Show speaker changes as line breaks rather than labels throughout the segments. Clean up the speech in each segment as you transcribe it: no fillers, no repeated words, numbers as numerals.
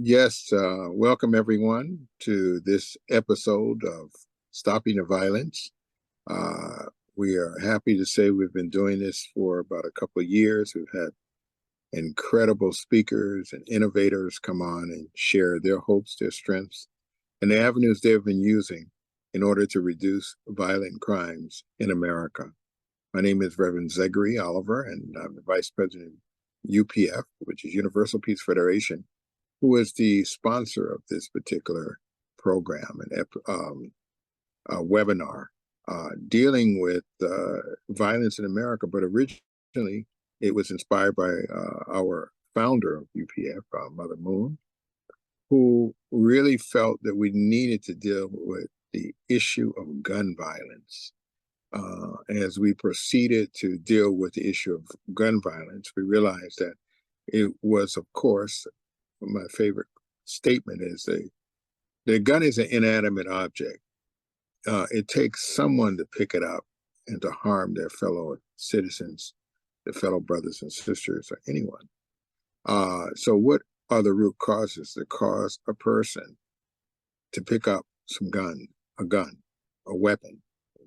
Yes, welcome everyone to this episode of Stopping the Violence. Uh, we are happy to say we've been doing this for about a couple of years. We've had incredible speakers and innovators come on and share their hopes, their strengths, and the avenues they've been using in order to reduce violent crimes in America. My name is Reverend Zachary Oliver, and I'm the Vice President of UPF, which is Universal Peace Federation, who is the sponsor of this particular program and webinar dealing with violence in America. But originally, it was inspired by our founder of UPF, Mother Moon, who really felt that we needed to deal with the issue of gun violence. As we proceeded to deal with the issue of gun violence, we realized that it was, of course, my favorite statement is the gun is an inanimate object. It takes someone to pick it up and to harm their fellow citizens, their fellow brothers and sisters, or anyone. So what are the root causes that cause a person to pick up a gun, a weapon,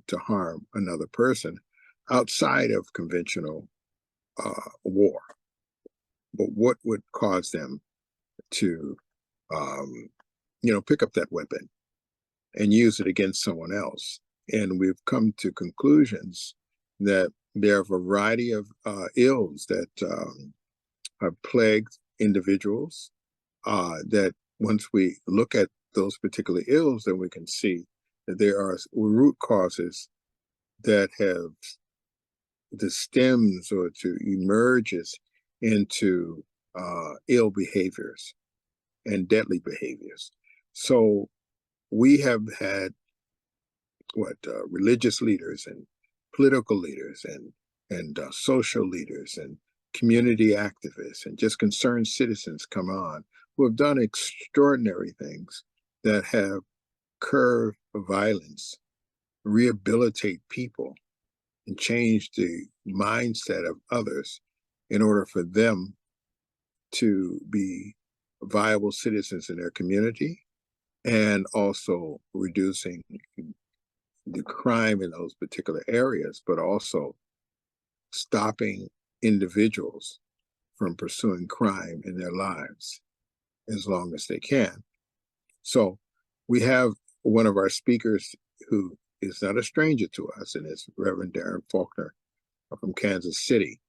to harm another person outside of conventional war? But what would cause them to pick up that weapon and use it against someone else? And we've come to conclusions that there are a variety of ills that have plagued individuals, that once we look at those particular ills, then we can see that there are root causes that have the stems or to emerges into ill behaviors and deadly behaviors. So we have had religious leaders and political leaders and social leaders and community activists and just concerned citizens come on who have done extraordinary things that have curbed violence, rehabilitate people, and change the mindset of others in order for them to be viable citizens in their community, and also reducing the crime in those particular areas, but also stopping individuals from pursuing crime in their lives as long as they can. So we have one of our speakers who is not a stranger to us, and it's Reverend Darren Faulkner from Kansas City.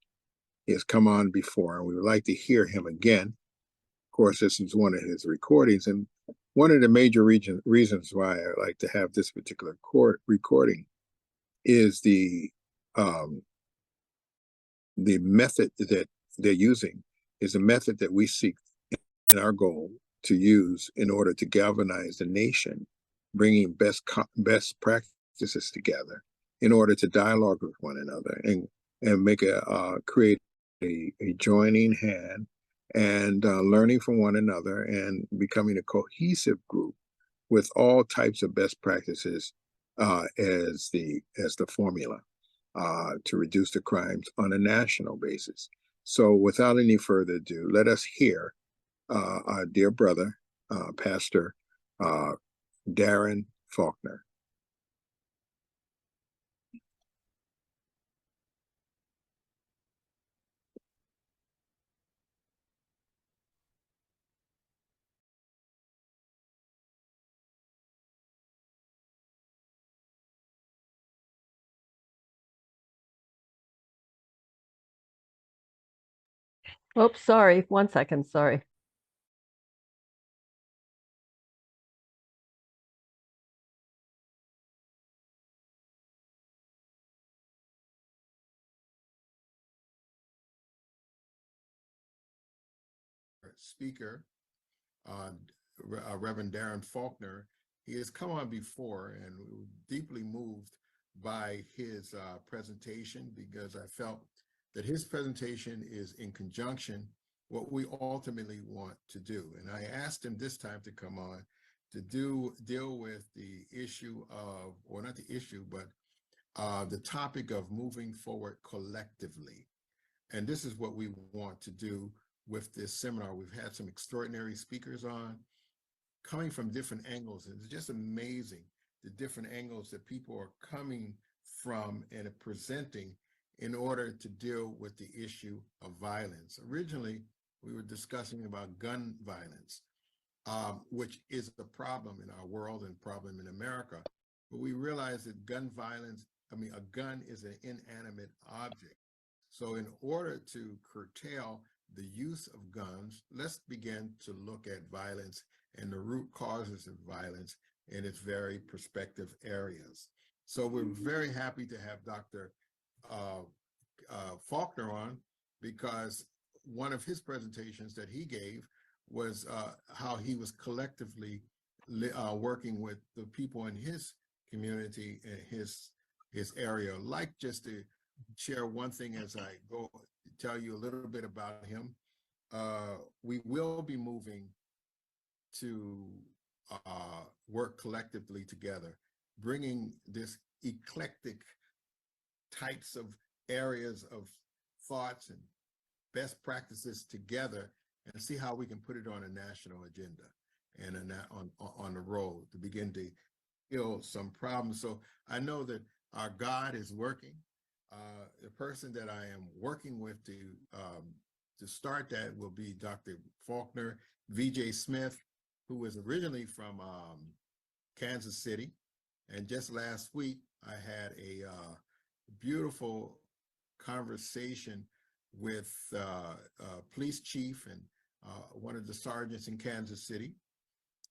He has come on before, and we would like to hear him again. Of course, this is one of his recordings, and one of the major reasons why I like to have this particular recording is the method that they're using is a method that we seek in our goal to use in order to galvanize the nation, bringing best practices together in order to dialogue with one another and make create a joining hand and learning from one another and becoming a cohesive group with all types of best practices as the formula to reduce the crimes on a national basis. So without any further ado, let us hear our dear brother, Pastor Darren Faulkner.
Oops, sorry. 1 second. Sorry.
Speaker, Reverend Darren Faulkner. He has come on before, and we were deeply moved by his presentation because I felt that his presentation is in conjunction what we ultimately want to do. And I asked him this time to come on to deal with the issue of, or not the issue, but the topic of moving forward collectively. And this is what we want to do
with this seminar. We've had some extraordinary speakers on coming from different angles. It's just amazing the different angles that people are coming from and presenting in order to deal with the issue of violence. Originally, we were discussing about gun violence, which is a problem in our world and problem in America. But we realize that gun violence, a gun is an inanimate object. So in order to curtail the use of guns, let's begin to look at violence and the root causes of violence in its very prospective areas. So we're very happy to have Dr. Faulkner on, because one of his presentations that he gave was how he was collectively working with the people in his community and his area. I'd like just to share one thing as I go tell you a little bit about him. We will be moving to work collectively together, bringing this eclectic types of areas of thoughts and best practices together and see how we can put it on a national agenda and on the road to begin to heal some problems. So I know that our God is working. The person that I am working with to start that will be Dr. Faulkner, VJ Smith, who was originally from Kansas City. And just last week, I had a beautiful conversation with police chief and one of the sergeants in Kansas City,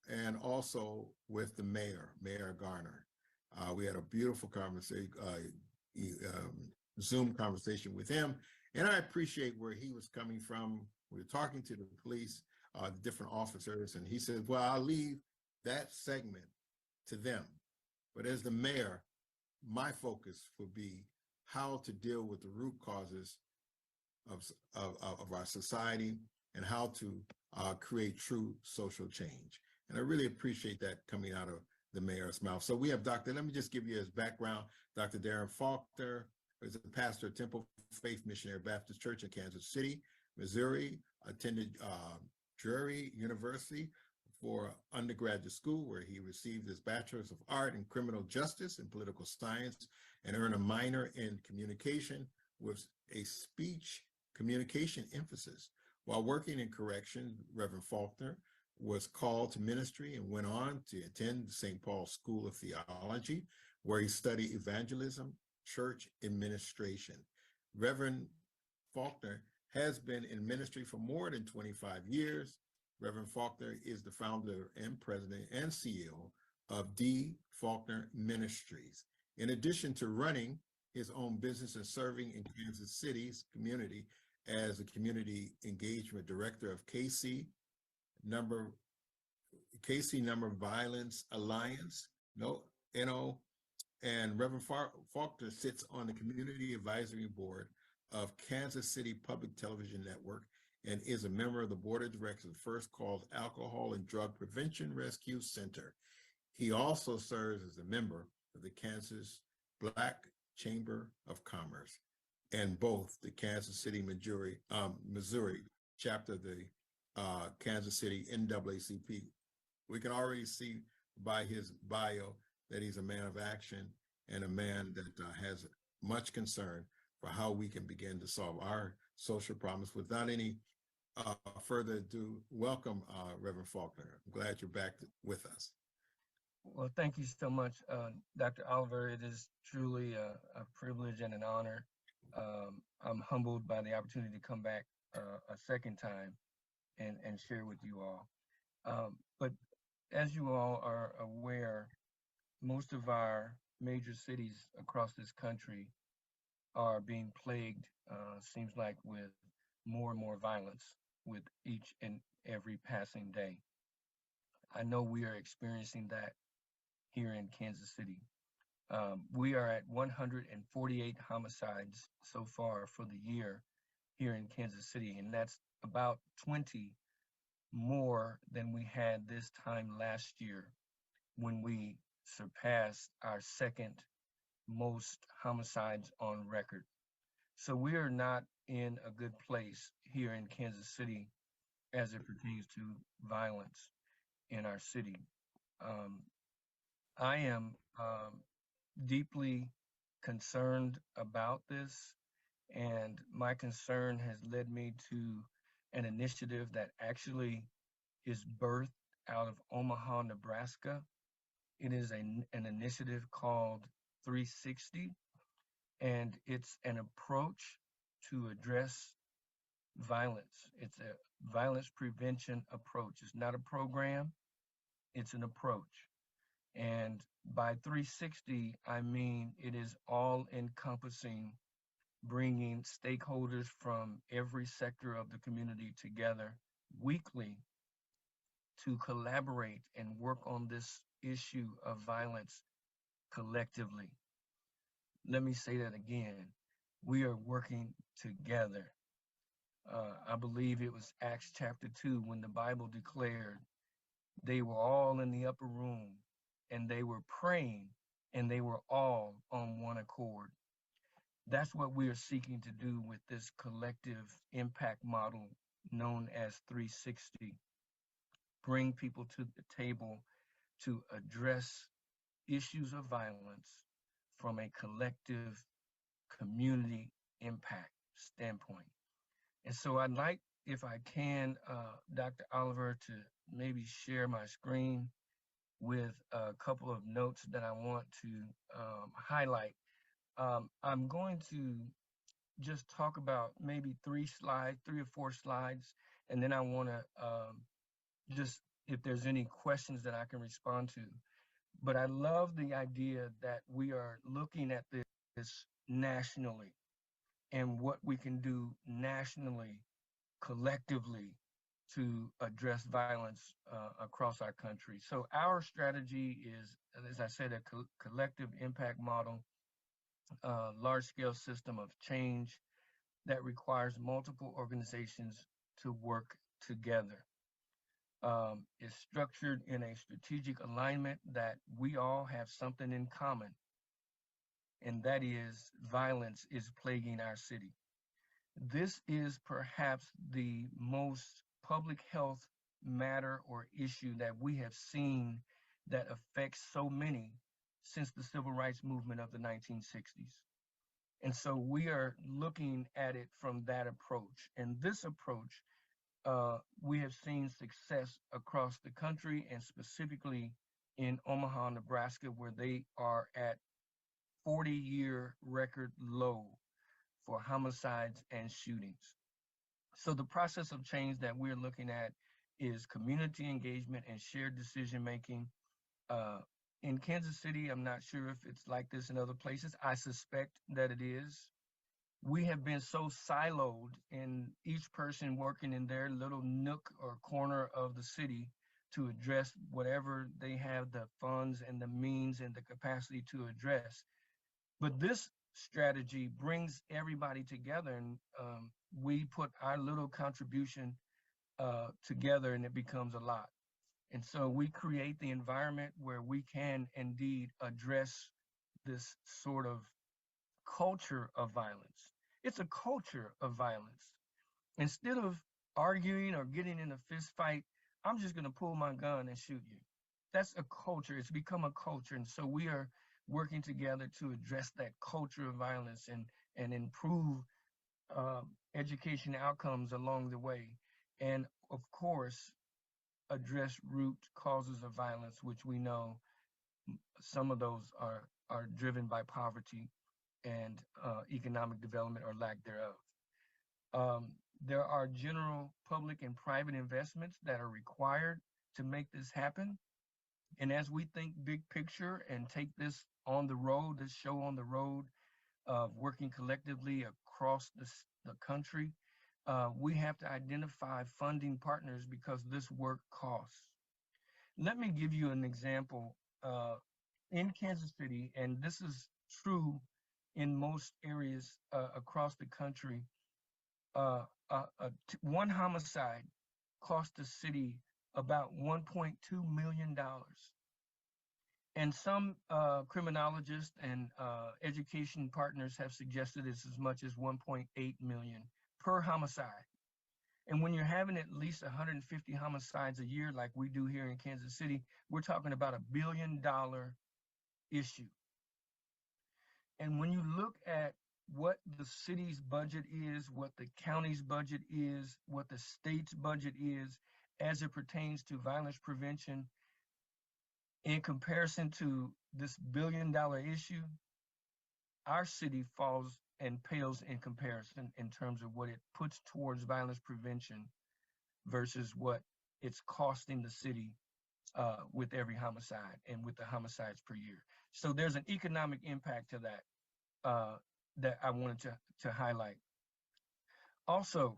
and also with the mayor, Mayor Garner. We had a beautiful conversation, Zoom conversation with him, and I appreciate where he was coming from. We were talking to the police, the different officers, and he said, well, I'll leave that segment to them. But as the mayor, my focus will be how to deal with the root causes of our society and how to create true social change. And I really appreciate that coming out of the mayor's mouth. So we have let me just give you his background. Dr. Darren Faulkner is a pastor at Temple Faith Missionary Baptist Church in Kansas City, Missouri, attended Drury University for undergraduate school, where he received his Bachelor's of Art in Criminal Justice and Political Science, and earned a minor in communication with a speech communication emphasis. While working in correction, Reverend Faulkner was called to ministry and went on to attend the St. Paul School of Theology, where he studied evangelism, church administration. Reverend Faulkner has been in ministry for more than 25 years. Reverend Faulkner is the founder and president and CEO of D. Faulkner Ministries. In addition to running his own business and serving in Kansas City's community as a community engagement director of KC Number Violence Alliance, and Reverend Faulkner sits on the Community Advisory Board of Kansas City Public Television Network and is a member of the board of directors of First Call's Alcohol and Drug Prevention Rescue Center. He also serves as a member of the Kansas Black Chamber of Commerce and both the Kansas City, Missouri chapter of the Kansas City NAACP. We can already see by his bio that he's a man of action and a man that has much concern for how we can begin to solve our social problems. Without any further ado, welcome, Reverend Faulkner. I'm glad you're back with us.
Well, thank you so much, Dr. Oliver. It is truly a privilege and an honor. I'm humbled by the opportunity to come back a second time and share with you all. But as you all are aware, most of our major cities across this country are being plagued, seems like, with more and more violence with each and every passing day. I know we are experiencing that here in Kansas City. We are at 148 homicides so far for the year here in Kansas City, and that's about 20 more than we had this time last year when we surpassed our second most homicides on record. So we are not in a good place here in Kansas City as it pertains to violence in our city. Um, I am deeply concerned about this, and my concern has led me to an initiative that actually is birthed out of Omaha, Nebraska. It is an initiative called 360, and it's an approach to address violence. It's a violence prevention approach. It's not a program, it's an approach. And by 360, I mean it is all encompassing, bringing stakeholders from every sector of the community together weekly to collaborate and work on this issue of violence collectively. Let me say that again. We are working together. I believe it was Acts chapter 2 when the Bible declared they were all in the upper room and they were praying and they were all on one accord. That's what we are seeking to do with this collective impact model known as 360. Bring people to the table to address issues of violence from a collective community impact standpoint. And so I'd like, if I can, Dr. Oliver, to maybe share my screen with a couple of notes that I want to highlight. I'm going to just talk about maybe 3 or 4 slides, and then I want to just, if there's any questions that I can respond to. But I love the idea that we are looking at this nationally and what we can do nationally, collectively, to address violence across our country. So our strategy is, as I said, a collective impact model, large-scale system of change that requires multiple organizations to work together. It's structured in a strategic alignment that we all have something in common, and that is violence is plaguing our city. This is perhaps the most public health matter or issue that we have seen that affects so many since the civil rights movement of the 1960s. And so we are looking at it from that approach. And this approach, we have seen success across the country and specifically in Omaha, Nebraska, where they are at 40-year record low for homicides and shootings. So the process of change that we're looking at is community engagement and shared decision-making. In Kansas City, I'm not sure if it's like this in other places. I suspect that it is. We have been so siloed in each person working in their little nook or corner of the city to address whatever they have the funds and the means and the capacity to address. But this strategy brings everybody together, and we put our little contribution together and it becomes a lot. And so we create the environment where we can indeed address this sort of culture of violence. It's a culture of violence. Instead of arguing or getting in a fist fight, I'm just going to pull my gun and shoot you. That's a culture. It's become a culture. And so we are working together to address that culture of violence and improve education outcomes along the way. And of course, address root causes of violence, which we know some of those are driven by poverty and economic development or lack thereof. There are general public and private investments that are required to make this happen. And as we think big picture and take this on the road, this show on the road of working collectively across the country, we have to identify funding partners because this work costs. Let me give you an example. In Kansas City, and this is true in most areas across the country, one homicide cost the city about $1.2 million. And some criminologists and education partners have suggested it's as much as 1.8 million per homicide. And when you're having at least 150 homicides a year, like we do here in Kansas City, we're talking about $1 billion issue. And when you look at what the city's budget is, what the county's budget is, what the state's budget is, as it pertains to violence prevention, in comparison to this $1 billion issue, our city falls and pales in comparison in terms of what it puts towards violence prevention versus what it's costing the city with every homicide and with the homicides per year. So there's an economic impact to that that I wanted to highlight. Also,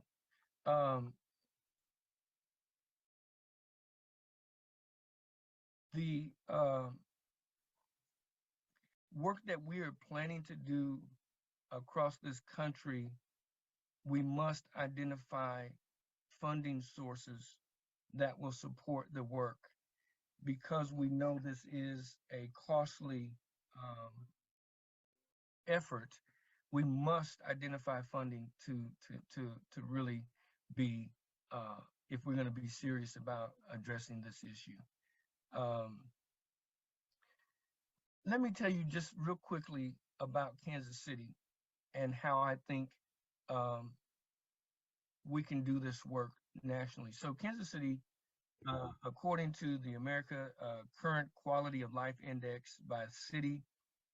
the work that we are planning to do across this country, we must identify funding sources that will support the work, because we know this is a costly effort. We must identify funding to really be, if we're going to be serious about addressing this issue. Let me tell you just real quickly about Kansas City and how I think we can do this work nationally. So Kansas City, according to the America Current Quality of Life Index by city,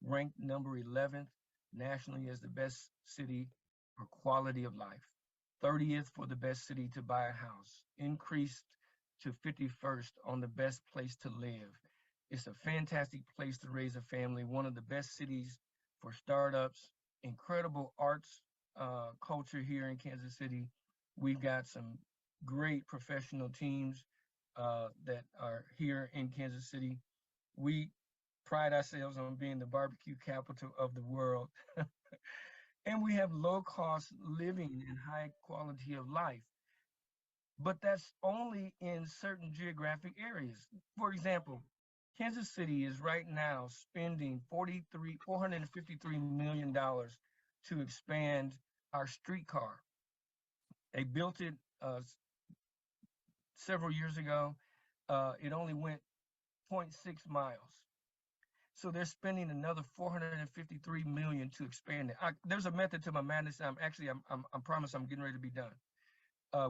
ranked number 11th nationally as the best city for quality of life, 30th for the best city to buy a house, increased to 51st on the best place to live. It's a fantastic place to raise a family, one of the best cities for startups, incredible arts culture here in Kansas City. We've got some great professional teams that are here in Kansas City. We pride ourselves on being the barbecue capital of the world. And we have low cost living and high quality of life. But that's only in certain geographic areas. For example, Kansas City is right now spending $453 million to expand our streetcar. They built it several years ago. It only went 0.6 miles. So they're spending another $453 million to expand it. There's a method to my madness. I promise I'm getting ready to be done.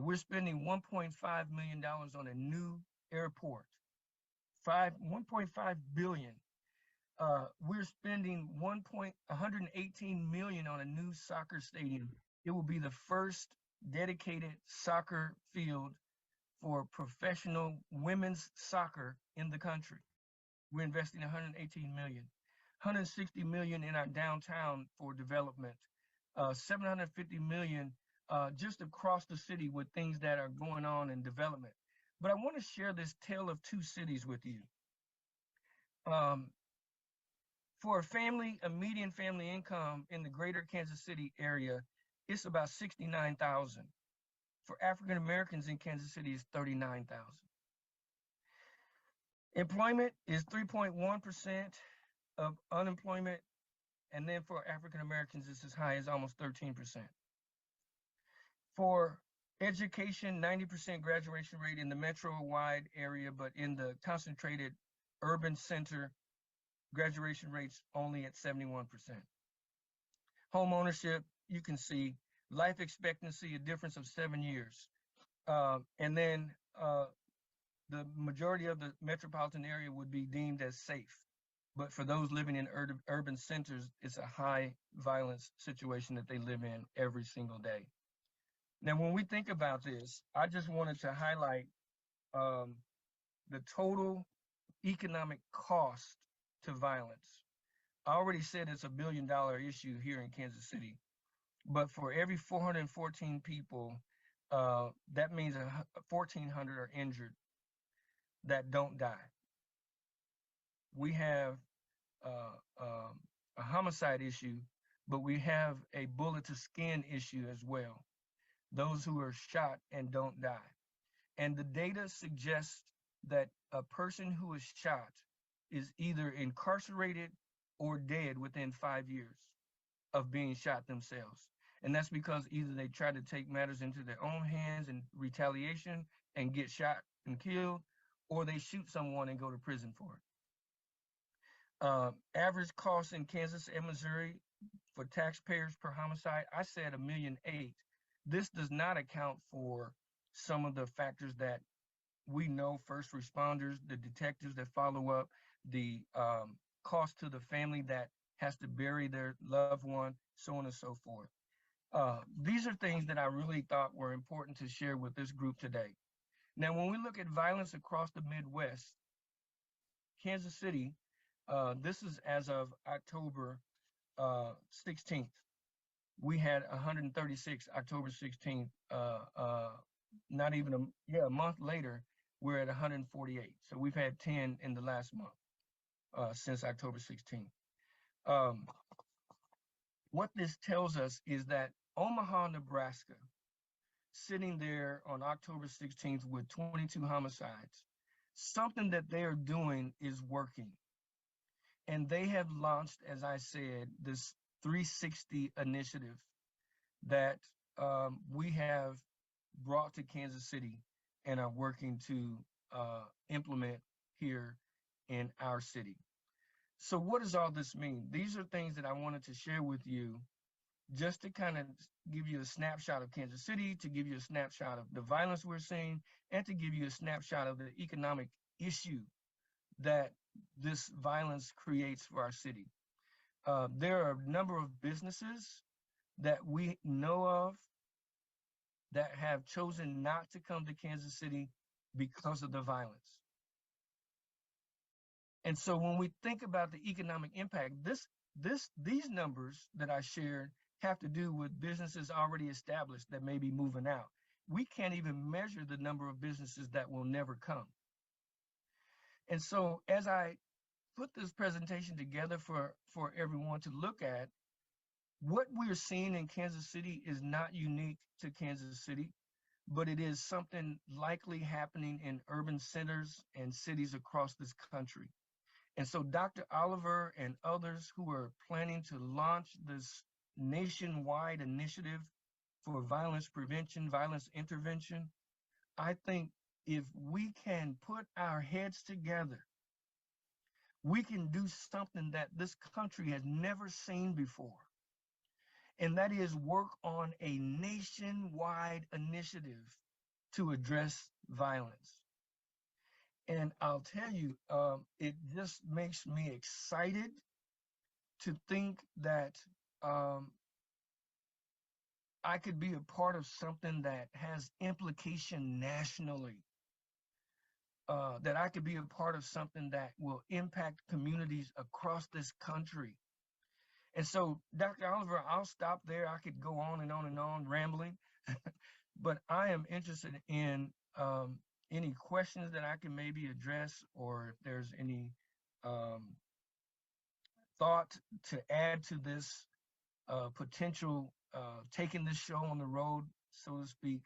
We're spending $1.5 million on a new airport. 1.5 billion. We're spending 118 million on a new soccer stadium. It will be the first dedicated soccer field for professional women's soccer in the country. We're investing 118 million. 160 million in our downtown for development. 750 million just across the city with things that are going on in development. But I want to share this tale of two cities with you. For a family, a median family income in the greater Kansas City area, it's about 69,000. For African Americans in Kansas City, it's 39,000. Employment is 3.1% of unemployment. And then for African Americans, it's as high as almost 13%. For education, 90% graduation rate in the metro-wide area, but in the concentrated urban center, graduation rates only at 71%. Home ownership, you can see life expectancy, a difference of 7 years. And then the majority of the metropolitan area would be deemed as safe. But for those living in urban centers, it's a high violence situation that they live in every single day. Now, when we think about this, I just wanted to highlight the total economic cost to violence. I already said it's $1 billion issue here in Kansas City, but for every 414 people, that means 1,400 are injured that don't die. We have a homicide issue, but we have a bullet to skin issue as well. Those who are shot and don't die. And the data suggests that a person who is shot is either incarcerated or dead within 5 years of being shot themselves. And that's because either they try to take matters into their own hands in retaliation and get shot and killed, or they shoot someone and go to prison for it. Average cost in Kansas and Missouri for taxpayers per homicide, I said $1.8 million. This does not account for some of the factors that we know: first responders, the detectives that follow up, the cost to the family that has to bury their loved one, so on and so forth. These are things that I really thought were important to share with this group today. Now, when we look at violence across the Midwest, Kansas City, this is as of October 16th. We had 136 October 16th. Not even a month later, we're at 148. So we've had 10 in the last month since October 16th. What this tells us is that Omaha, Nebraska, sitting there on October 16th with 22 homicides, something that they are doing is working. And they have launched, as I said, this 360 initiative that we have brought to Kansas City and are working to implement here in our city. So what does all this mean? These are things that I wanted to share with you just to kind of give you a snapshot of Kansas City, to give you a snapshot of the violence we're seeing, and to give you a snapshot of the economic issue that this violence creates for our city. There are a number of businesses that we know of that have chosen not to come to Kansas City because of the violence. And so when we think about the economic impact, these numbers that I shared have to do with businesses already established that may be moving out. We can't even measure the number of businesses that will never come. And so as I put this presentation together for everyone to look at, what we're seeing in Kansas City is not unique to Kansas City, but it is something likely happening in urban centers and cities across this country. And so Dr. Oliver and others who are planning to launch this nationwide initiative for violence prevention, violence intervention, I think if we can put our heads together, we can do something that this country has never seen before. And that is work on a nationwide initiative to address violence. And I'll tell you, it just makes me excited to think that I could be a part of something that has implication nationally, that I could be a part of something that will impact communities across this country. And so, Dr. Oliver, I'll stop there. I could go on and on and on rambling, but I am interested in any questions that I can maybe address, or if there's any thought to add to this potential taking this show on the road, so to speak,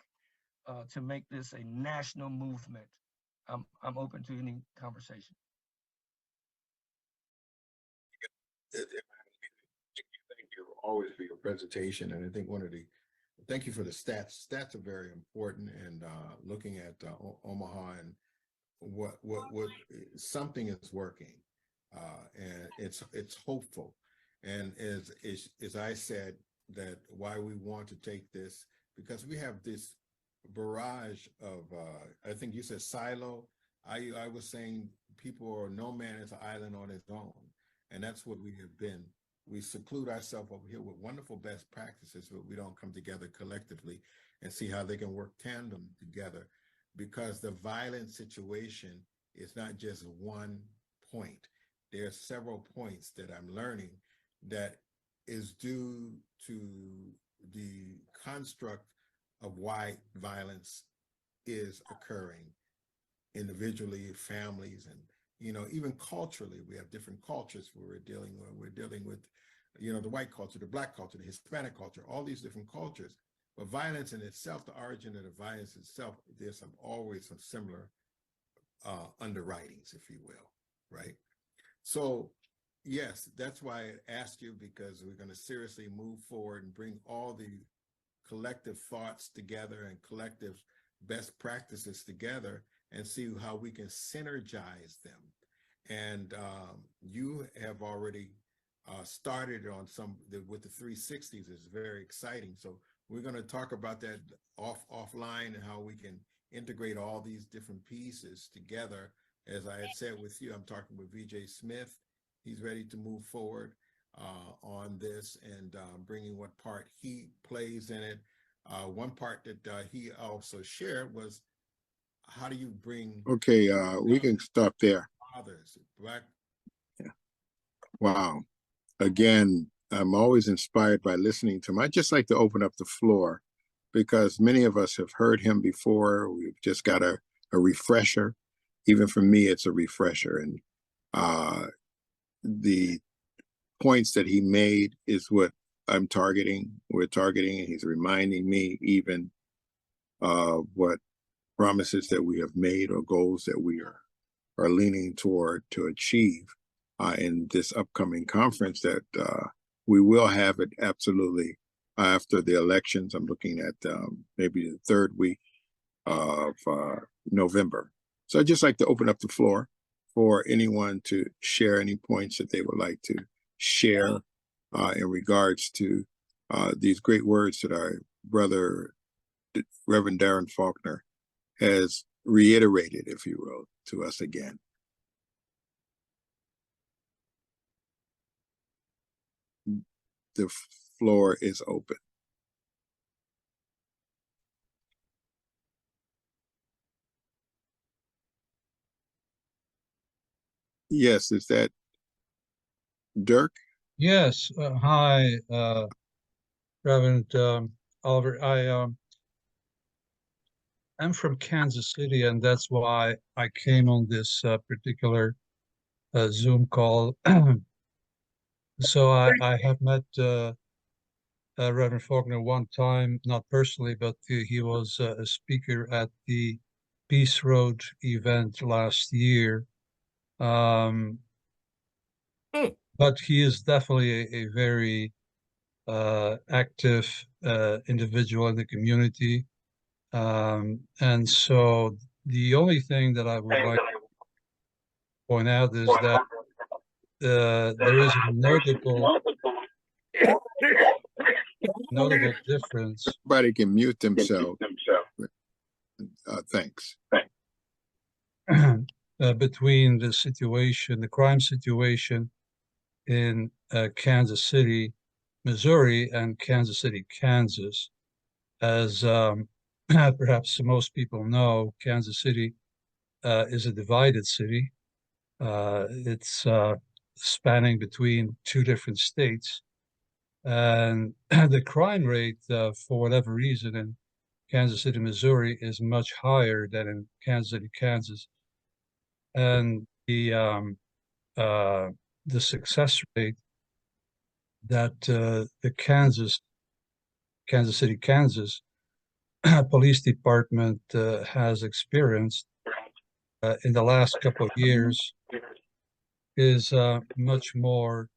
to make this a national movement. I'm open to any conversation.
Thank you always for your presentation. And I think thank you for the stats. Stats are very important. And looking at Omaha and what something is working, and it's hopeful. And as I said, that why we want to take this, because we have this barrage of, I think you said silo. I was saying people are, no man is an island on his own. And that's what we have been. We seclude ourselves over here with wonderful best practices, but we don't come together collectively and see how they can work tandem together, because the violent situation is not just one point. There are several points that I'm learning that is due to the construct of why violence is occurring individually, families, and even culturally. We have different cultures where we're dealing with the white culture, the black culture, the Hispanic culture, all these different cultures. But violence in itself, the origin of the violence itself, there's always some similar underwritings, if you will, right? So, yes, that's why I asked you, because we're going to seriously move forward and bring all the collective thoughts together and collective best practices together and see how we can synergize them. And you have already started on with the 360s. Is very exciting. So we're going to talk about that offline and how we can integrate all these different pieces together. As I had said with you, I'm talking with VJ Smith. He's ready to move forward on this and bringing what part he plays in it. One part that he also shared was, how do you bring
Okay, we can stop there.
others, Black?
Yeah. Wow. Again, I'm always inspired by listening to him. I'd just like to open up the floor because many of us have heard him before. We've just got a refresher. Even for me, it's a refresher. And the points that he made is what I'm targeting. We're targeting, and he's reminding me even what promises that we have made or goals that we are leaning toward to achieve in this upcoming conference that we will have it absolutely after the elections. I'm looking at maybe the third week of November. So I'd just like to open up the floor for anyone to share any points that they would like to share in regards to these great words that our brother, Reverend Darren Faulkner, has reiterated, if you will, to us again. The floor is open. Yes, is that Dirk?
Yes. Hi, Reverend Oliver. I'm from Kansas City, and that's why I came on this particular Zoom call. So I have met Reverend Faulkner one time, not personally, but he was a speaker at the Peace Road event last year. But he is definitely a very active individual in the community. And so the only thing that I would like to point out is that there is a notable difference.
Everybody can mute themselves. Thanks.
Between the crime situation in Kansas City, Missouri, and Kansas City, Kansas. As perhaps most people know, Kansas City is a divided city. It's spanning between two different states. And the crime rate, for whatever reason, in Kansas City, Missouri, is much higher than in Kansas City, Kansas. And the success rate that the Kansas City, Kansas police department has experienced in the last couple of years is much more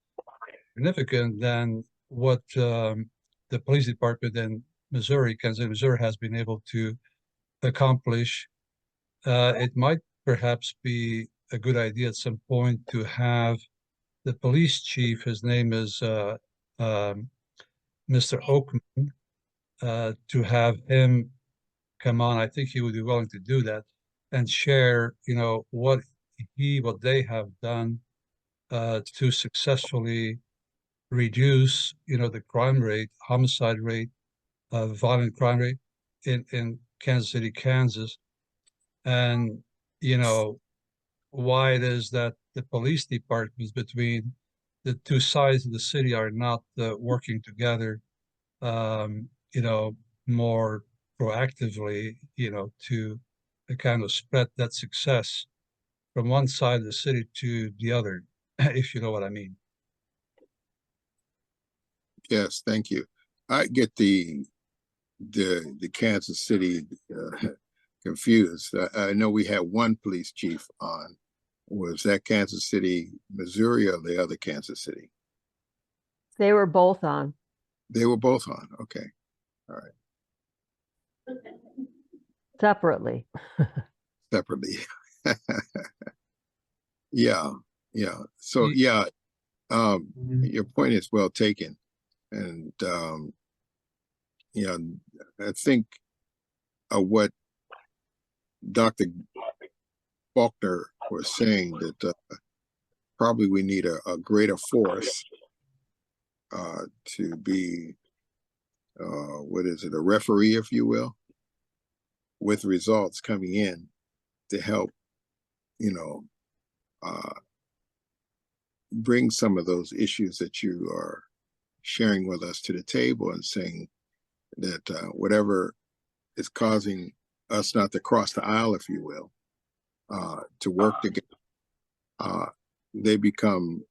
significant than what the police department in Missouri, Kansas City, Missouri, has been able to accomplish. It might perhaps be a good idea at some point to have the police chief, his name is Mr. Oakman, to have him come on. I think he would be willing to do that and share, what they have done to successfully reduce, the crime rate, homicide rate, violent crime rate in Kansas City, Kansas, and why it is that the police departments between the two sides of the city are not working together, more proactively, to kind of spread that success from one side of the city to the other, if you know what I mean.
Yes, thank you. I get the Kansas City confused. I know we had one police chief on Was that Kansas City, Missouri, or the other Kansas City?
They were both on.
They were both on. Okay.
Separately.
Separately. Yeah. Yeah. So
Ye-
yeah, your point is well taken. And you know, I think what Dr. Faulkner was saying that probably we need a greater force to be what is it, a referee, if you will, with results coming in to help, you know, bring some of those issues that you are sharing with us to the table, and saying that whatever is causing us not to cross the aisle, if you will, to work together, they become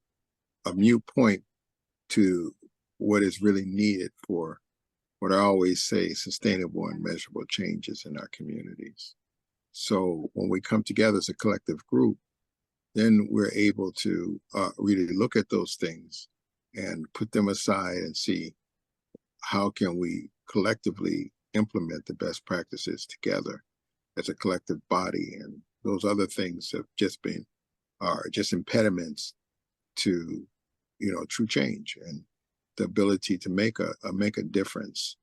a mute point to what is really needed for what I always say, sustainable and measurable changes in our communities. So when we come together as a collective group, then we're able to really look at those things and put them aside and see how can we collectively implement the best practices together as a collective body. And those other things have just been are just impediments to, you know, true change and the ability to make a difference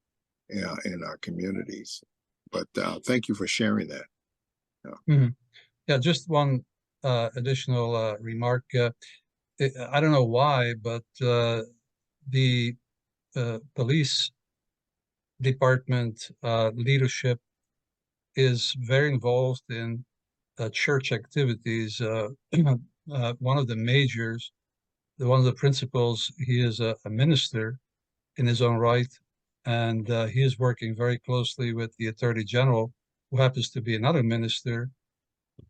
in our communities. But thank you for sharing that.
Yeah, just one additional remark. I don't know why, but the police department leadership is very involved in church activities. One of the majors, one of the principals, he is a minister in his own right, and he is working very closely with the Attorney General, who happens to be another minister.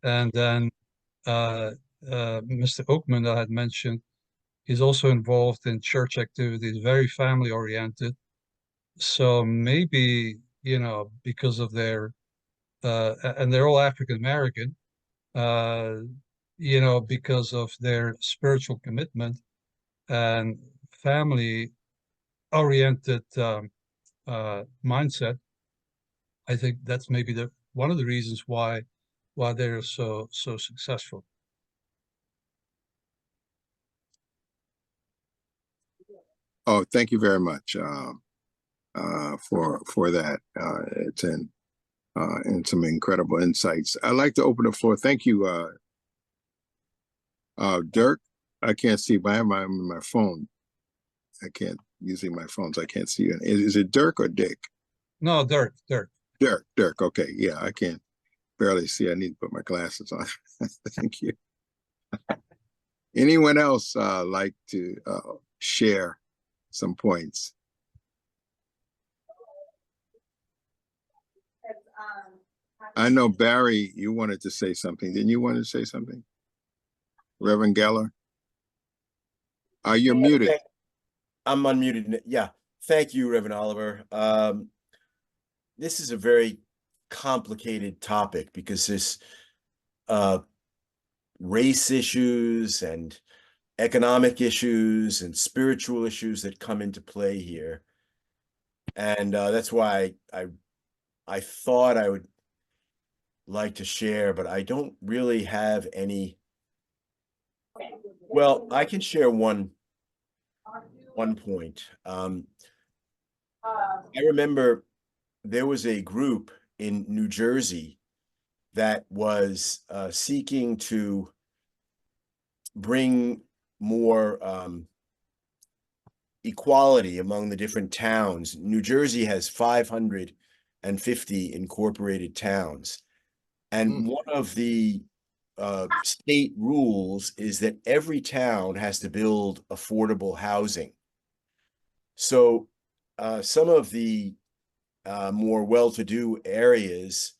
And then Mr. Oakman, I had mentioned, he's also involved in church activities, very family oriented. So maybe, you know, because of their, and they're all African American, you know, because of their spiritual commitment and family oriented mindset. I think that's maybe one of the reasons why they're so successful.
Oh, thank you very much for that. It's and some incredible insights. I'd like to open the floor. Thank you, Dirk. I can't see by my phone. I can't using my phones. I can't see you. Is it Dirk or Dick?
No, Dirk.
Dirk. Okay, yeah, I can't barely see. I need to put my glasses on. Thank you. Anyone else like to share some points? I know Barry, you wanted to say something. Didn't you want to say something? Reverend Geller? You're muted.
I'm unmuted. Yeah. Thank you, Reverend Oliver. This is a very complicated topic because there's race issues and economic issues and spiritual issues that come into play here. And that's why I thought I would like to share, but I don't really have any. Well, I can share one point. I remember there was a group in New Jersey that was seeking to bring more equality among the different towns. New Jersey has 550 incorporated towns. And one of the state rules is that every town has to build affordable housing. So some of the more well-to-do areas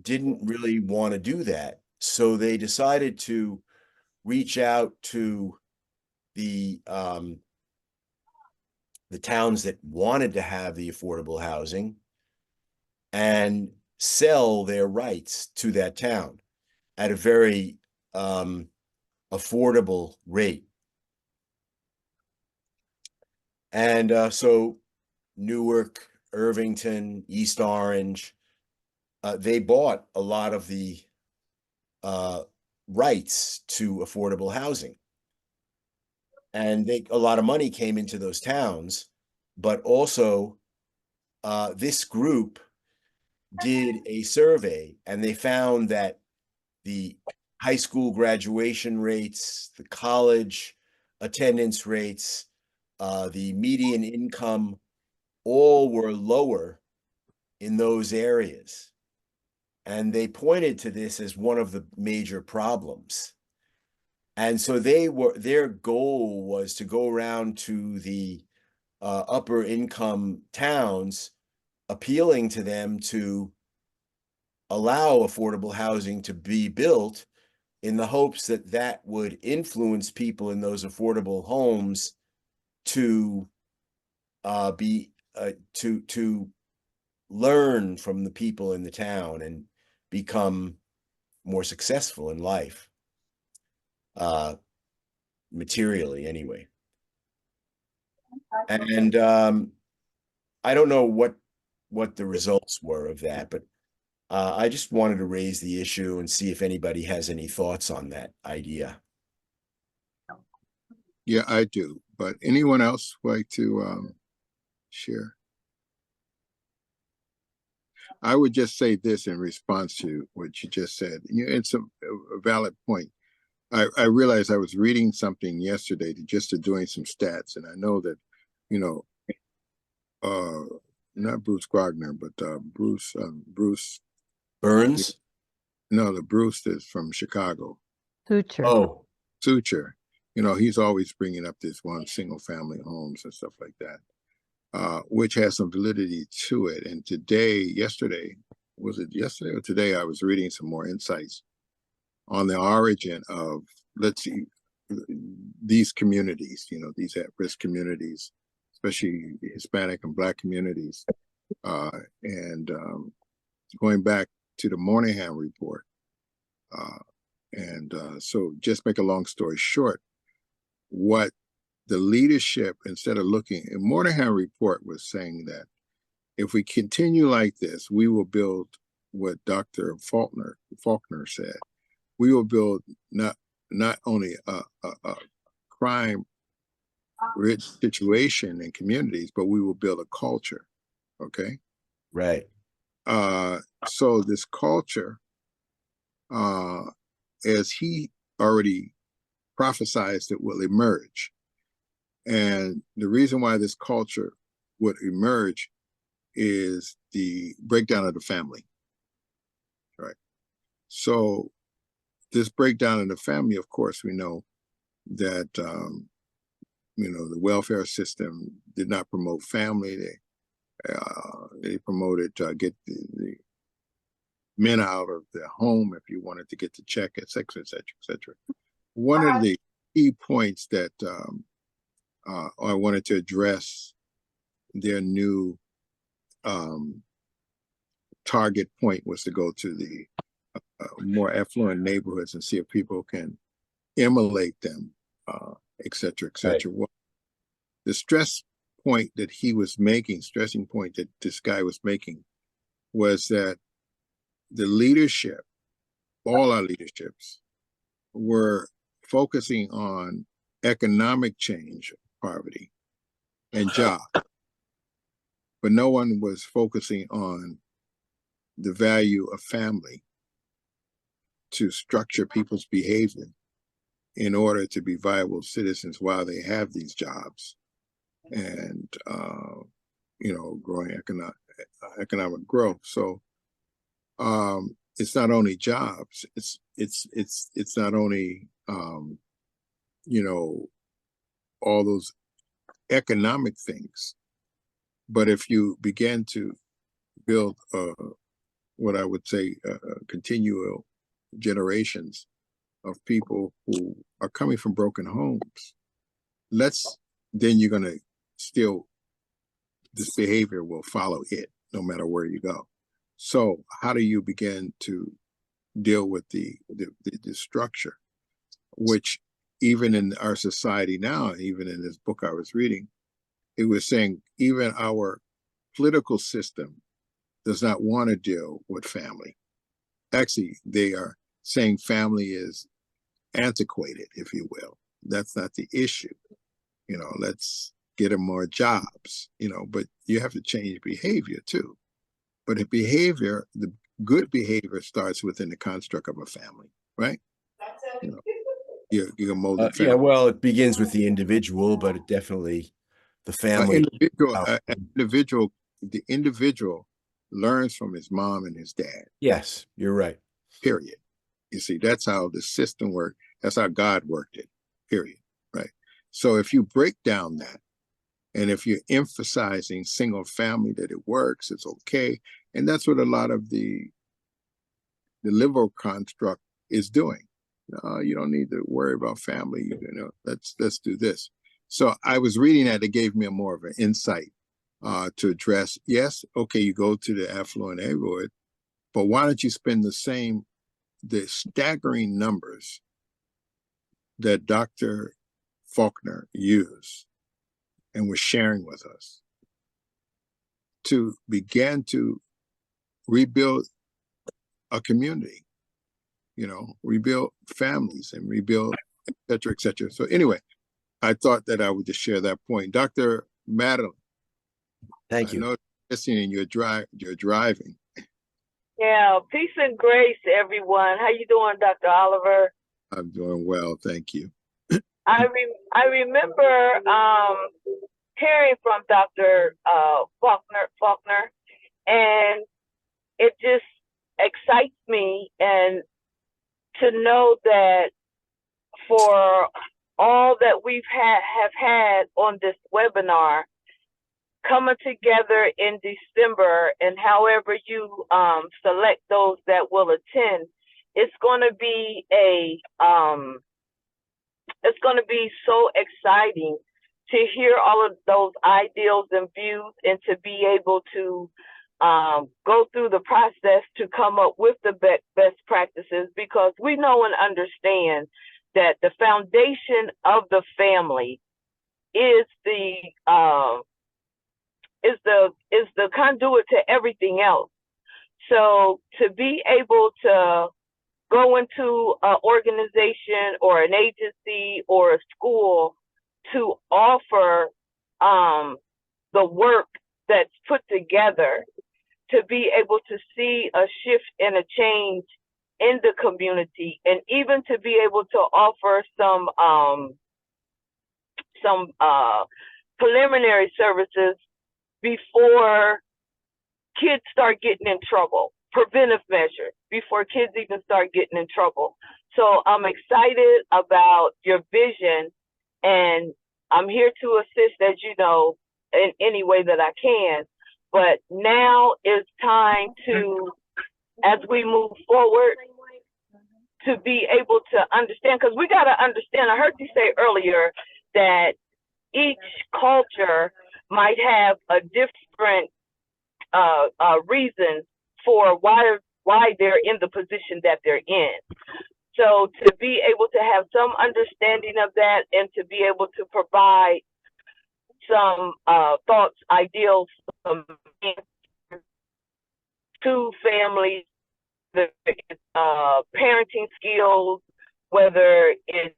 didn't really want to do that. So they decided to reach out to the towns that wanted to have the affordable housing and sell their rights to that town at a very affordable rate. And so Newark, Irvington, East Orange, they bought a lot of the rights to affordable housing. And a lot of money came into those towns, but also this group did a survey and they found that the high school graduation rates, the college attendance rates, the median income, all were lower in those areas. And they pointed to this as one of the major problems. And so their goal was to go around to the upper income towns, appealing to them to allow affordable housing to be built in the hopes that that would influence people in those affordable homes to to learn from the people in the town and become more successful in life, materially anyway. And I don't know what the results were of that, but I just wanted to raise the issue and see if anybody has any thoughts on that idea.
Yeah, I do. But anyone else like to share? I would just say this in response to what you just said. It's a valid point. I realized I was reading something yesterday just to doing some stats, and I know that, you know, not Bruce Wagner, but Bruce
Burns?
No, the Bruce is from Chicago.
Suture.
Oh,
Suture. You know, he's always bringing up this one single family homes and stuff like that, which has some validity to it. And yesterday, was it yesterday or today? I was reading some more insights on the origin of, let's see, these communities, you know, these at-risk communities, especially Hispanic and Black communities, and going back to the Moynihan report. So just make a long story short, what the leadership, instead of looking, the Moynihan report was saying that if we continue like this, we will build what Dr. Faulkner said. We will build not only a crime-rich situation in communities, but we will build a culture. Okay.
right.
So this culture, as he already prophesized, it will emerge. And the reason why this culture would emerge is the breakdown of the family. Right. So this breakdown in the family, of course, we know that, you know, the welfare system did not promote family. They promoted get the men out of their home if you wanted to get the check, et cetera, et cetera, et cetera. One of the key points that I wanted to address their new target point was to go to the more affluent neighborhoods and see if people can emulate them, et cetera, et cetera.
Right.
Well, the stressing point that this guy was making was that the leadership, all our leaderships, were focusing on economic change, poverty, and jobs. But no one was focusing on the value of family to structure people's behavior in order to be viable citizens while they have these jobs and, you know, growing economic growth. So it's not only jobs, it's not only, you know, all those economic things, but if you begin to build what I would say continual generations of people who are coming from broken homes, then you're going to this behavior will follow it no matter where you go. So how do you begin to deal with the structure? which even in our society now, even in this book I was reading, it was saying even our political system does not want to deal with family. Actually, they are saying family is antiquated, if you will. That's not the issue. You know, let's get them more jobs, you know, but you have to change behavior too. But the behavior, the good behavior starts within the construct of a family, right? You know, you can mold the family.
Yeah, well, it begins with the individual, but it definitely the family.
The individual learns from his mom and his dad.
Yes, you're right.
Period. You see, that's how the system worked. That's how God worked it. Period. Right. So if you break down that, and if you're emphasizing single family, that it works, it's okay, and that's what a lot of the liberal construct is doing. You don't need to worry about family. You know, let's do this. So I was reading that. It gave me more of an insight to address. Yes, okay, you go to the affluent neighborhood, but why don't you spend the staggering numbers that Dr. Faulkner used and was sharing with us to begin to rebuild a community, you know, rebuild families and rebuild, et cetera, et cetera. So anyway, I thought that I would just share that point. Dr. Madeline.
Thank you.
I know listening, you're driving.
Yeah, peace and grace, everyone. How you doing, Dr. Oliver?
I'm doing well, thank you.
I remember hearing from Dr. Faulkner, and it just excites me, and to know that for all that we've have had on this webinar, coming together in December, and however you select those that will attend, it's going to be it's going to be so exciting to hear all of those ideals and views, and to be able to go through the process to come up with the best practices, because we know and understand that the foundation of the family is the conduit to everything else. So to be able to go into an organization or an agency or a school to offer the work that's put together, to be able to see a shift and a change in the community, and even to be able to offer some preliminary services before kids start getting in trouble, preventive measures before kids even start getting in trouble. So I'm excited about your vision, and I'm here to assist, as you know, in any way that I can. But now is time to, as we move forward, to be able to understand, because we got to understand, I heard you say earlier that each culture might have a different reason for why they're in the position that they're in. So to be able to have some understanding of that, and to be able to provide some thoughts, ideals, to families, the parenting skills, whether it's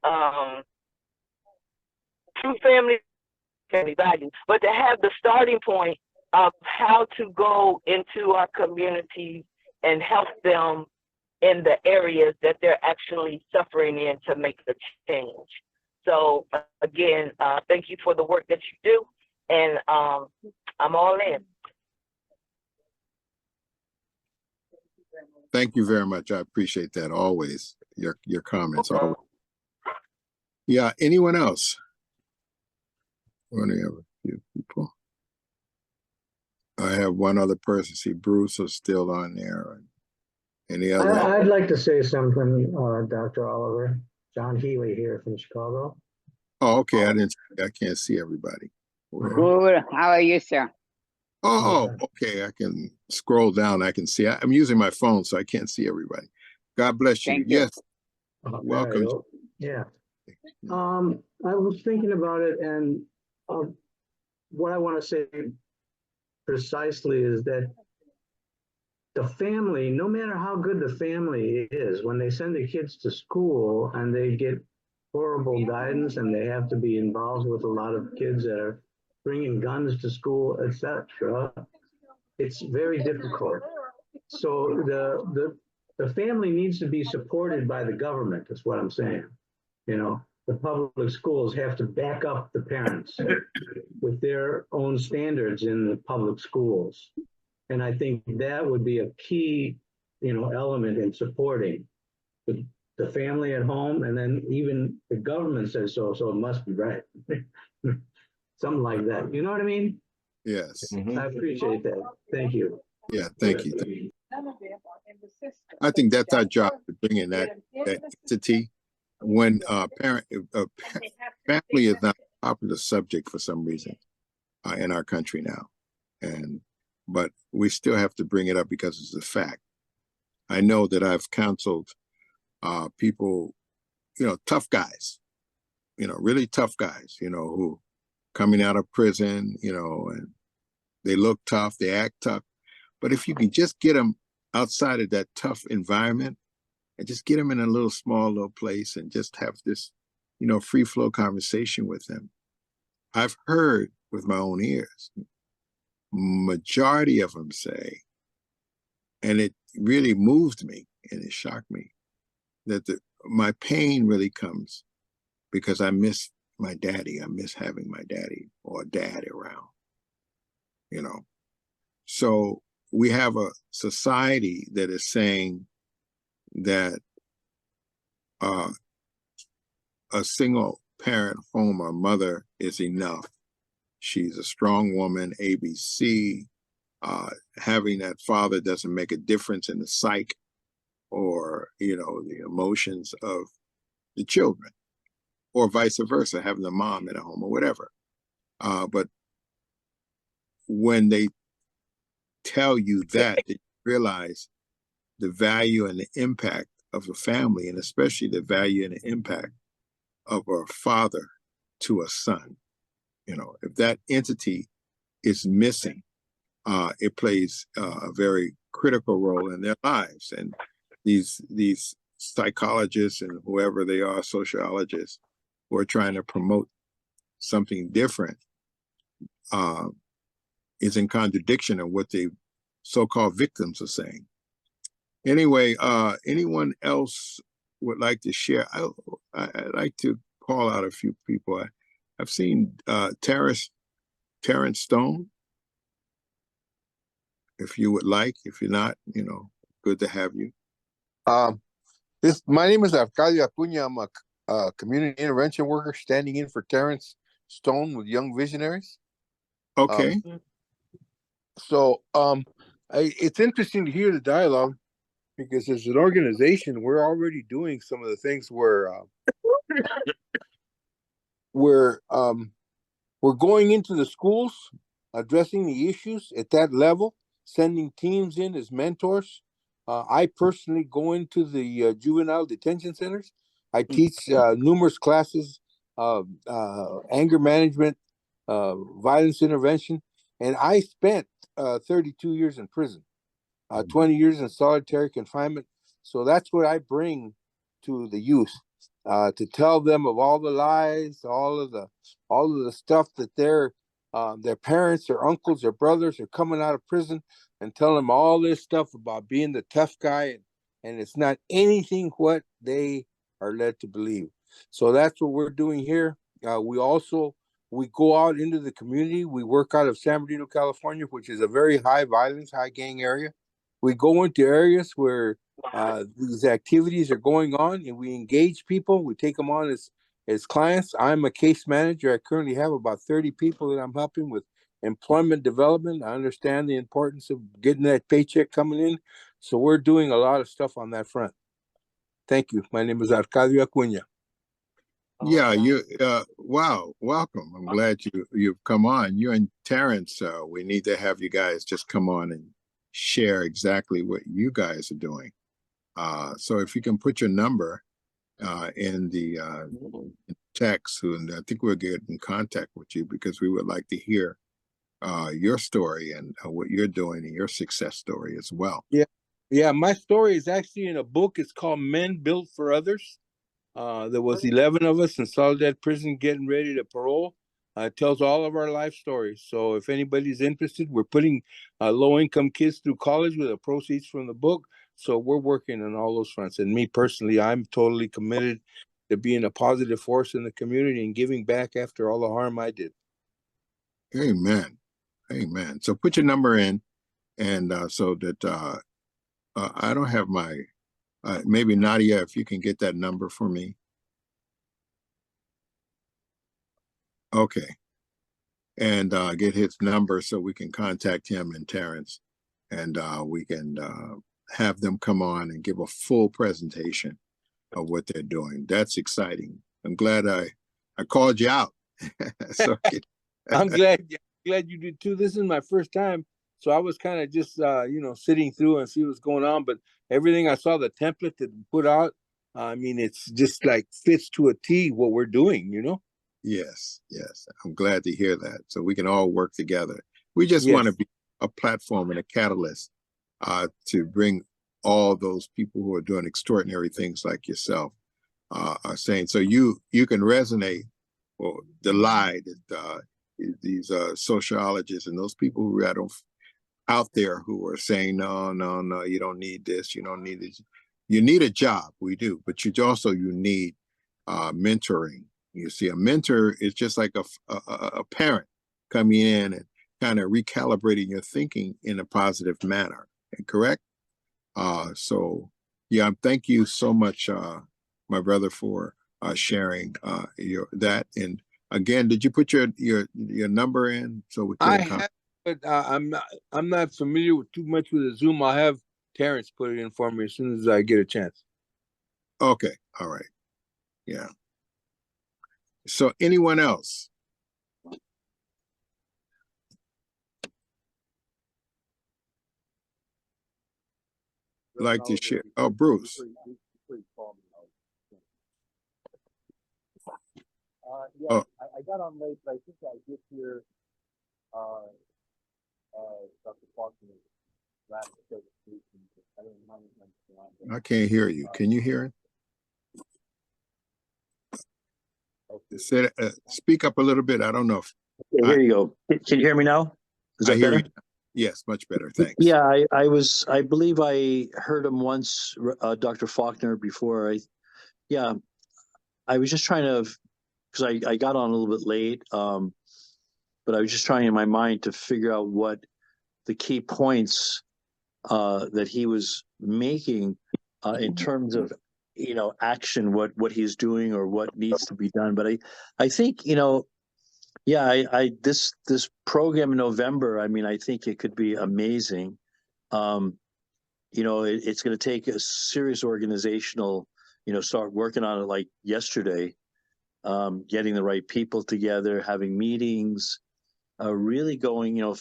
true family values, but to have the starting point of how to go into our communities and help them in the areas that they're actually suffering in to make the change. So again, thank you for the work that you do, and I'm all in.
Thank you very much. I appreciate that always. Your comments always. Yeah. Anyone else? We only have a few people. I have one other person. See, Bruce is still on there. Any other?
I'd like to say something, Dr. Oliver. John Healy here from Chicago.
Oh, okay. I can't see everybody.
Good. How are you, sir?
Oh, okay. I can scroll down. I can see. I'm using my phone, so I can't see everybody. God bless you.
Thank you.
Yes. Welcome.
Yeah. I was thinking about it, and what I want to say precisely is that the family, no matter how good the family is, when they send the kids to school and they get horrible guidance and they have to be involved with a lot of kids that are bringing guns to school, etc., it's very difficult. So the family needs to be supported by the government, is what I'm saying. You know, the public schools have to back up the parents with their own standards in the public schools. And I think that would be a key, element in supporting the family at home, and then even the government says so it must be right. Something like that. You know what I mean?
Yes.
I appreciate that. Thank you.
Yeah, thank you. I think that's our job, to bring in that entity. When family is not a popular subject for some reason in our country now, but we still have to bring it up because it's a fact. I know that I've counseled people, tough guys, really tough guys, who coming out of prison, and they look tough, they act tough. But if you can just get them outside of that tough environment and just get them in a small place and just have this, free flow conversation with them. I've heard with my own ears, majority of them say, and it really moved me and it shocked me, that my pain really comes because I miss my daddy. I miss having my daddy or dad around, So we have a society that is saying that a single parent home or mother is enough. She's a strong woman, ABC. Having that father doesn't make a difference in the psyche or, the emotions of the children, or vice versa, having the mom at home or whatever. But when they tell you that, you realize the value and the impact of a family, and especially the value and the impact of a father to a son. If that entity is missing, it plays a very critical role in their lives. And these psychologists and whoever they are, sociologists, who are trying to promote something different, is in contradiction of what the so-called victims are saying. Anyway, anyone else would like to share? I'd like to call out a few people. I've seen Terrence Stone. If you would like, if you're not, good to have you.
My name is Arcadio Acuña. I'm a community intervention worker standing in for Terrence Stone with Young Visionaries.
Okay.
It's interesting to hear the dialogue, because as an organization, we're already doing some of the things where we're going into the schools, addressing the issues at that level, sending teams in as mentors. I personally go into the juvenile detention centers. I teach numerous classes of anger management, violence intervention, and I spent 32 years in prison. 20 years in solitary confinement. So that's what I bring to the youth, to tell them of all the lies, all of the stuff that their parents, their uncles, their brothers are coming out of prison, and tell them all this stuff about being the tough guy, and it's not anything what they are led to believe. So that's what we're doing here. We go out into the community. We work out of San Bernardino, California, which is a very high violence, high gang area. We go into areas where these activities are going on, and we engage people. We take them on as clients. I'm a case manager. I currently have about 30 people that I'm helping with employment development. I understand the importance of getting that paycheck coming in. So we're doing a lot of stuff on that front. Thank you. My name is Arcadio Acuña.
Yeah, wow, welcome. I'm glad you've come on. You and Terrence, we need to have you guys just come on and share exactly what you guys are doing. So if you can put your number in the text, and I think we'll get in contact with you because we would like to hear your story and what you're doing and your success story as well.
Yeah, my story is actually in a book. It's called Men Built for Others. There was 11 of us in Soledad Prison getting ready to parole. It tells all of our life stories. So if anybody's interested, we're putting low-income kids through college with the proceeds from the book. So we're working on all those fronts. And me personally, I'm totally committed to being a positive force in the community and giving back after all the harm I did.
Amen. Amen. So put your number in, and so that I don't have my, maybe Nadia, if you can get that number for me. Okay. And get his number so we can contact him and Terrence, and we can have them come on and give a full presentation of what they're doing. That's exciting. I'm glad I called you out. So
I'm glad you did too. This is my first time, so I was kind of just sitting through and see what's going on. But everything I saw, the template that put out, I mean, it's just like fits to a T what we're doing, you know.
Yes, yes. I'm glad to hear that. So we can all work together. We just want to be a platform and a catalyst to bring all those people who are doing extraordinary things like yourself are saying. So you can resonate or the lie that these sociologists and those people who are out there who are saying, no, you don't need this, you don't need this. You need a job, we do, but you need mentoring. You see, a mentor is just like a parent coming in and kind of recalibrating your thinking in a positive manner. Correct? So yeah, thank you so much, my brother, for sharing that. And again, did you put your number in so we can?
I have, but I'm not familiar with too much with the Zoom. I'll have Terrence put it in for me as soon as I get a chance.
Okay, all right, yeah. So anyone else? Like to share? Oh, Bruce.
Yeah, I got on late, but I think I did hear Dr. Faulkner last presentation.
I can't hear you. Can you hear it? Speak up a little bit. I don't know.
Here you go. Can you hear me now? Is that better?
Yes, much better. Thanks.
Yeah, I believe I heard him once, Dr. Faulkner, before. I was just trying to, because I got on a little bit late, but I was just trying in my mind to figure out what the key points that he was making in terms of action, what he's doing or what needs to be done. But I think this program in November, I mean, I think it could be amazing. It's going to take a serious organizational, start working on it like yesterday, getting the right people together, having meetings, really going,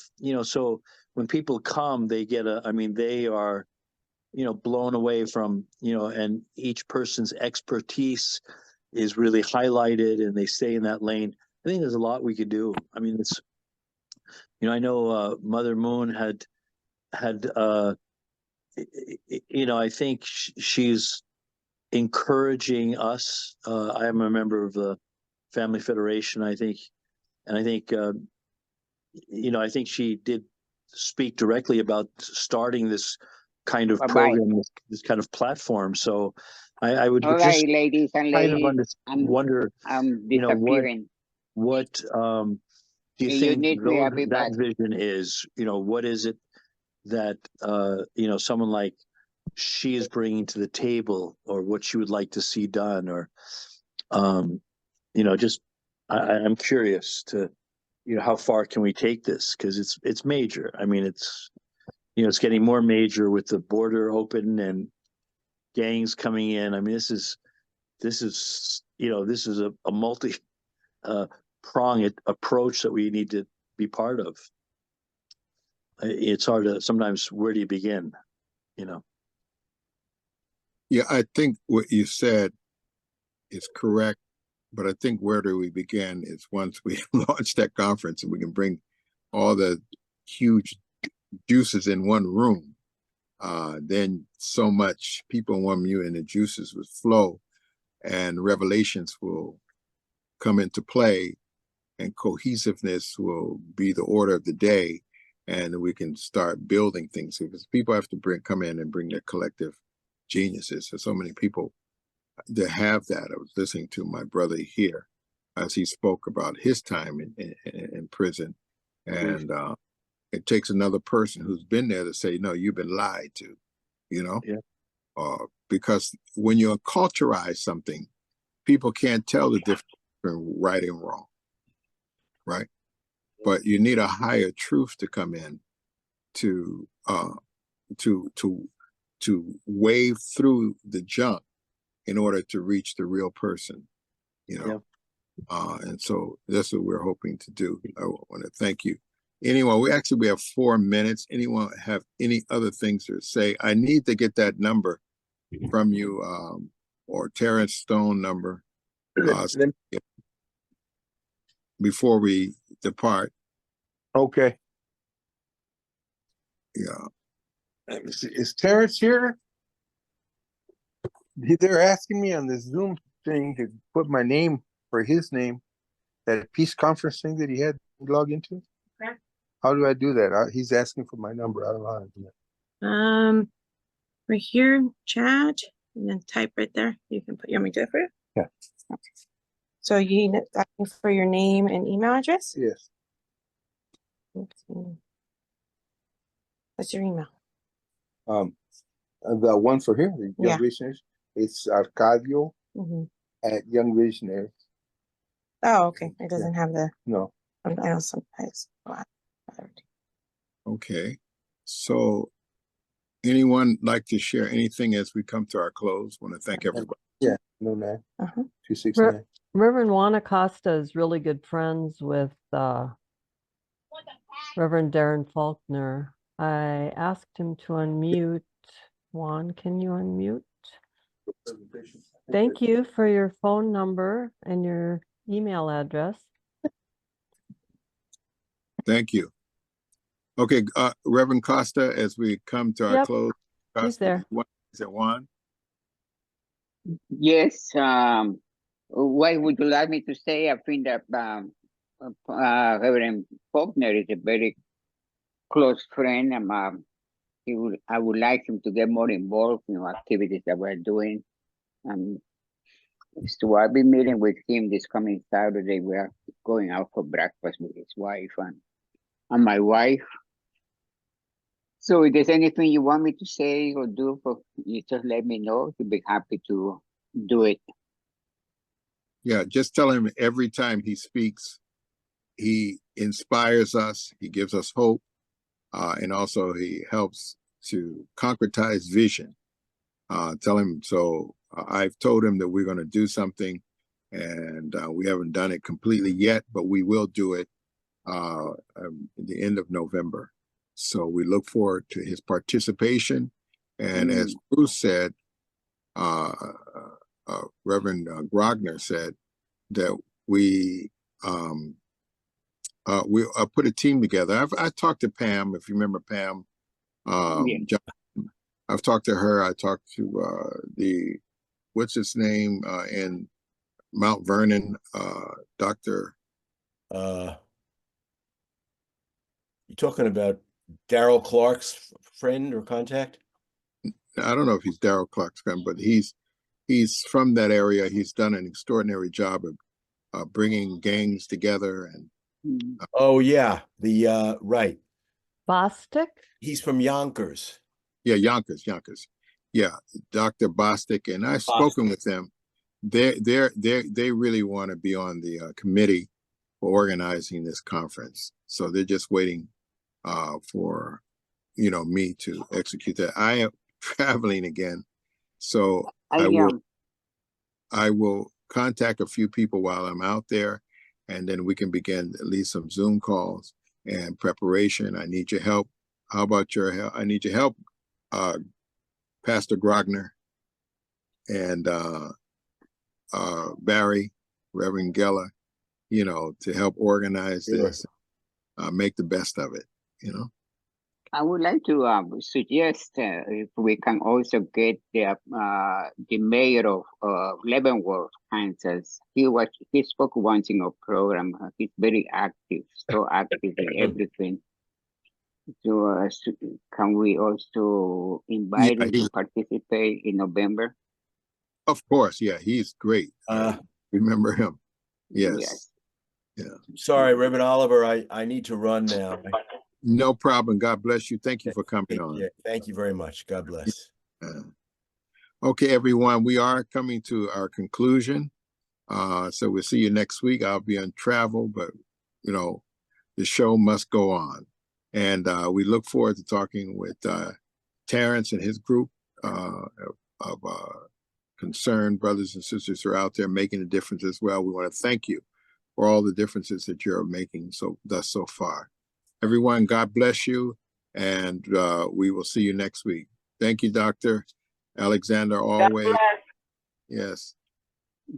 so when people come, they get they are, blown away from, and each person's expertise is really highlighted and they stay in that lane. I think there's a lot we could do. I mean, it's, I know Mother Moon had I think she's encouraging us. I am a member of the Family Federation, I think, and I think I think she did speak directly about starting this kind of program, this kind of platform. So I would
all
just
right, ladies and ladies,
wonder, what do you think that vision is? What is it that someone like she is bringing to the table, or what she would like to see done, or just I'm curious to how far can we take this, because it's major. I mean, it's getting more major with the border open and gangs coming in. I mean, this is a multi pronged approach that we need to be part of. It's hard to sometimes, where do you begin?
Yeah, I think what you said is correct, but I think where do we begin is once we launch that conference and we can bring all the huge juices in one room, then so much people want you and the juices will flow and revelations will come into play and cohesiveness will be the order of the day, and we can start building things because people have to come in and bring their collective geniuses. So many people that have that. I was listening to my brother here as he spoke about his time in prison, and it takes another person who's been there to say, no, you've been lied to, you know?
Yeah.
Because when you acculturize something, people can't tell the difference between right and wrong, right? But you need a higher truth to come in to wave through the junk in order to reach the real person, you know? And so that's what we're hoping to do. I want to thank you. Anyone, we have 4 minutes. Anyone have any other things to say? I need to get that number from you, or Terrence Stone number, before we depart.
Okay.
Yeah.
Let me see. Is Terrence here? They're asking me on the Zoom thing to put my name for his name, that peace conference thing that he had to log into.
Okay.
How do I do that? He's asking for my number. I don't know how to do that.
Right here, chat, and then type right there. You can put. You want me to do it for you?
Yeah.
Okay. So you need asking for your name and email address.
Yes.
Let's see. What's your email?
The one for here, the Young Visionaries, it's Arcadio at Young Visionaries.
Oh, okay. It doesn't have the.
No.
I know sometimes.
Okay. So anyone like to share anything as we come to our close? Want to thank everybody.
Yeah, no, man. 269.
Reverend Juan Acosta is really good friends with Reverend Darren Faulkner. I asked him to unmute. Juan, can you unmute? Thank you for your phone number and your email address.
Thank you. Okay, Reverend Costa, as we come to our close. Costa,
he's there.
Is it Juan?
Yes. What would you like me to say? I think that Reverend Faulkner is a very close friend. I would like him to get more involved in activities that we're doing. So I'll be meeting with him this coming Saturday. We are going out for breakfast with his wife and my wife. So if there's anything you want me to say or do, you just let me know. He'll be happy to do it.
Yeah, just tell him every time he speaks, he inspires us, he gives us hope, and also he helps to concretize vision. Tell him, so I've told him that we're going to do something, and we haven't done it completely yet, but we will do it at the end of November. So we look forward to his participation. And as Bruce said, Reverend Grogner said that we put a team together. I talked to Pam, if you remember Pam. I've talked to her. I talked to what's his name in Mount Vernon, Dr.
You're talking about Darrell Clark's friend or contact?
I don't know if he's Darrell Clark's friend, but he's from that area. He's done an extraordinary job of bringing gangs together. And
oh yeah, the right.
Bostic?
He's from Yonkers.
Yeah, Yonkers. Yeah, Dr. Bostic, and I've spoken with them. They really want to be on the committee for organizing this conference. So they're just waiting for me to execute that. I am traveling again, so I will contact a few people while I'm out there, and then we can begin at least some Zoom calls and preparation. I need your help. How about your help? I need your help, Pastor Grogner, and Barry, Reverend Geller, to help organize
Sure.
this, make the best of it,
I would like to suggest if we can also get the mayor of Leavenworth, Kansas. He spoke once in a program. He's very active, so active in everything. So can we also invite him to participate in November?
Of course, yeah, he's great. Remember him? Yes.
Yes.
Yeah.
Sorry, Reverend Oliver, I need to run now.
No problem. God bless you. Thank you for coming
Yeah,
on.
thank you very much. God bless.
Okay, everyone, we are coming to our conclusion. So we'll see you next week. I'll be on travel, but the show must go on. And we look forward to talking with Terrence and his group of concerned brothers and sisters who are out there making a difference as well. We want to thank you for all the differences that you're making so far. Everyone, God bless you, and we will see you next week. Thank you, Dr. Alexander, always.
God bless.
Yes.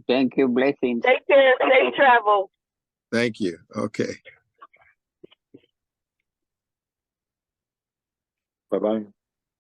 Thank you. Blessings.
Take care. Safe travel.
Thank you. Okay.
Bye-bye.